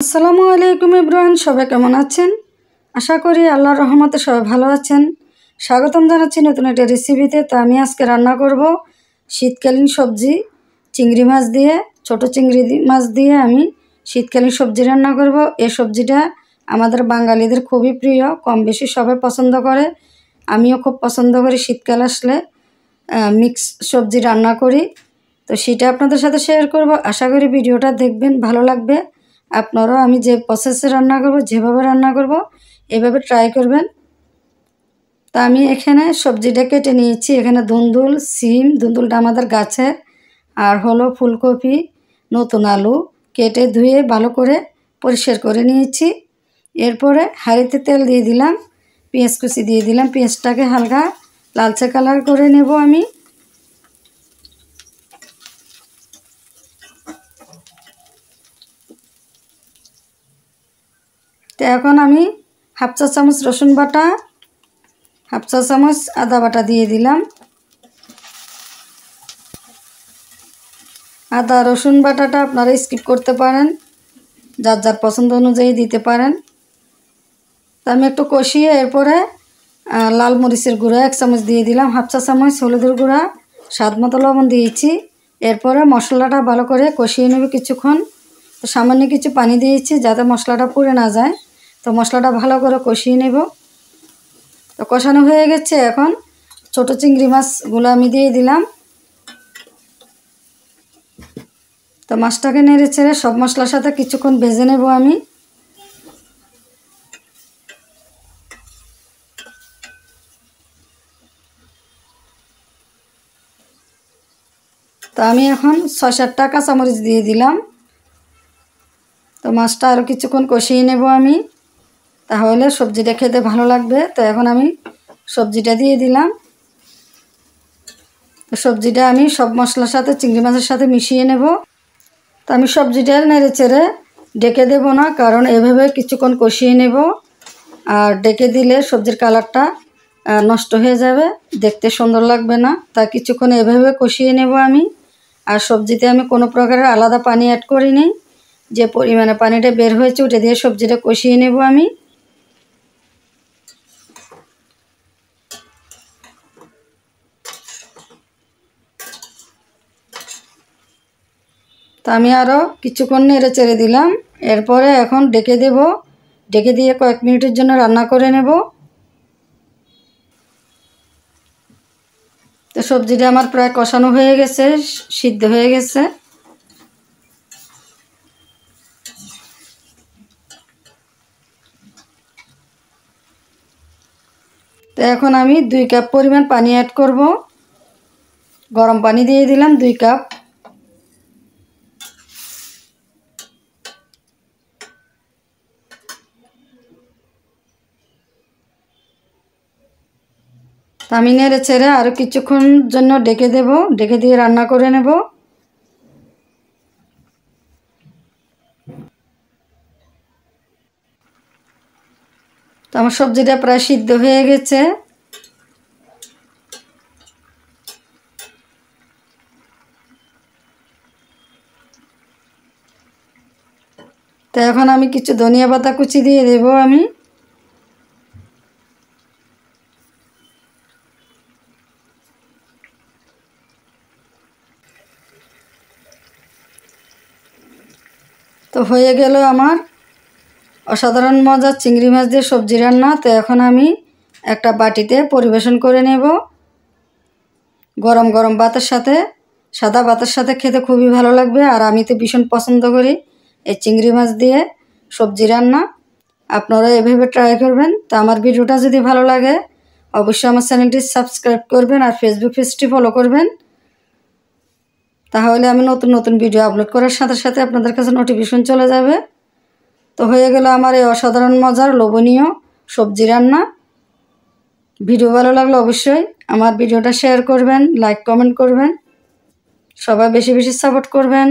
আসসালামু আলাইকুম এভরিওয়ান, সবাই কেমন আছেন? আশা করি আল্লাহর রহমতে সবাই ভালো আছেন। স্বাগতম জানাচ্ছি নতুন একটা রেসিপিতে। তো আমি আজকে রান্না করব শীতকালীন সবজি চিংড়ি মাছ দিয়ে, ছোট চিংড়ি মাছ দিয়ে আমি শীতকালীন সবজি রান্না করব। এই সবজিটা আমাদের বাঙালিদের খুবই প্রিয়, কম বেশি সবাই পছন্দ করে। আমিও খুব পছন্দ করি শীতকাল আসলে মিক্স সবজি রান্না করি। তো সেটা আপনাদের সাথে শেয়ার করব। আশা করি ভিডিওটা দেখবেন, ভালো লাগবে। আপনারাও আমি যে প্রসেসে রান্না করব, যেভাবে রান্না করব এভাবে ট্রাই করবেন। তা আমি এখানে সবজিটা কেটে নিয়েছি। এখানে ধুন্দুল, সিম, ধুন্দুলটা আমাদের গাছের, আর হলো ফুলকপি, নতুন আলু কেটে ধুয়ে ভালো করে পরিষ্কার করে নিয়েছি। এরপরে হাঁড়িতে তেল দিয়ে দিলাম, পেঁয়াজ কুচি দিয়ে দিলাম। পেঁয়াজটাকে হালকা লালচে কালার করে নেব আমি। তো এখন আমি হাফ চা চামচ রসুন বাটা, হাফ চা চামচ আদা বাটা দিয়ে দিলাম। আদা রসুন বাটাটা আপনারা স্কিপ করতে পারেন, যার যার পছন্দ অনুযায়ী দিতে পারেন। তো আমি একটু কষিয়ে এরপরে লাল মরিচের গুঁড়া 1 চামচ দিয়ে দিলাম, হাফ চা চামচ হলুদের গুঁড়া, স্বাদ মতো লবণ দিয়েছি। এরপরে মশলাটা ভালো করে কষিয়ে নেব কিছুক্ষণ। তো সামান্য কিছু পানি দিয়েছি যাতে মশলাটা পুড়ে না যায়। তো মশলাটা ভালো করে কষিয়ে নেব। তো কষানো হয়ে গেছে। এখন ছোট চিংড়ি মাছগুলো আমি দিয়ে দিলাম। তো মাছটাকে নেড়ে ছেড়ে সব মশলার সাথে কিছুক্ষণ ভেজে নেব আমি। তো আমি এখন 6-7টা কাঁচামরিচ দিয়ে দিলাম। তো মাছটা আরও কিছুক্ষণ কষিয়ে নেব আমি, তাহলে সবজিটা খেতে ভালো লাগবে। তো এখন আমি সবজিটা দিয়ে দিলাম। তো সবজিটা আমি সব মশলার সাথে চিংড়ি মাছের সাথে মিশিয়ে নেব। তো আমি সবজিটা নেড়ে চেড়ে ডেকে দেব না, কারণ এভাবে কিছুক্ষণ কষিয়ে নেব। আর ডেকে দিলে সবজির কালারটা নষ্ট হয়ে যাবে, দেখতে সুন্দর লাগবে না। তা কিছুক্ষণ এভাবে কষিয়ে নেব আমি। আর সবজিতে আমি কোনো প্রকারের আলাদা পানি অ্যাড করিনি, যে পরিমাণে পানিটা বের হয়েছে ওটা দিয়ে সবজিটা কষিয়ে নেব আমি। তো আমি আরও কিছুক্ষণ নেড়ে চেড়ে দিলাম। এরপরে এখন ডেকে দেব, ডেকে দিয়ে কয়েক মিনিটের জন্য রান্না করে নেব। তো সবজিটা আমার প্রায় কষানো হয়ে গেছে, সিদ্ধ হয়ে গেছে। তো এখন আমি 2 কাপ পরিমাণ পানি অ্যাড করব। গরম পানি দিয়ে দিলাম 2 কাপ। তো আমি নেড়ে ছেড়ে আরও কিছুক্ষণ জন্য ডেকে দেব, ডেকে দিয়ে রান্না করে নেব। তো আমার সবজিটা প্রায় সিদ্ধ হয়ে গেছে। তো এখন আমি কিছু ধনিয়া পাতা কুচি দিয়ে দেব আমি। তো হয়ে গেল আমার অসাধারণ মজার চিংড়ি মাছ দিয়ে সবজি রান্না। তো এখন আমি একটা বাটিতে পরিবেশন করে নেব। গরম গরম ভাতের সাথে, সাদা ভাতের সাথে খেতে খুবই ভালো লাগবে। আর আমি তো ভীষণ পছন্দ করি এই চিংড়ি মাছ দিয়ে সবজি রান্না। আপনারা এভাবে ট্রাই করবেন। তো আমার ভিডিওটা যদি ভালো লাগে অবশ্যই আমার চ্যানেলটি সাবস্ক্রাইব করবেন, আর ফেসবুক পেজটি ফলো করবেন। তাহলে আমি নতুন নতুন ভিডিও আপলোড করার সাথে সাথে আপনাদের কাছে নোটিফিকেশন চলে যাবে। তো হয়ে গেল আমার এই অসাধারণ মজার লোভনীয় সবজি রান্না। ভিডিও ভালো লাগলে অবশ্যই আমার ভিডিওটা শেয়ার করবেন, লাইক কমেন্ট করবেন, সবাই বেশি বেশি সাপোর্ট করবেন।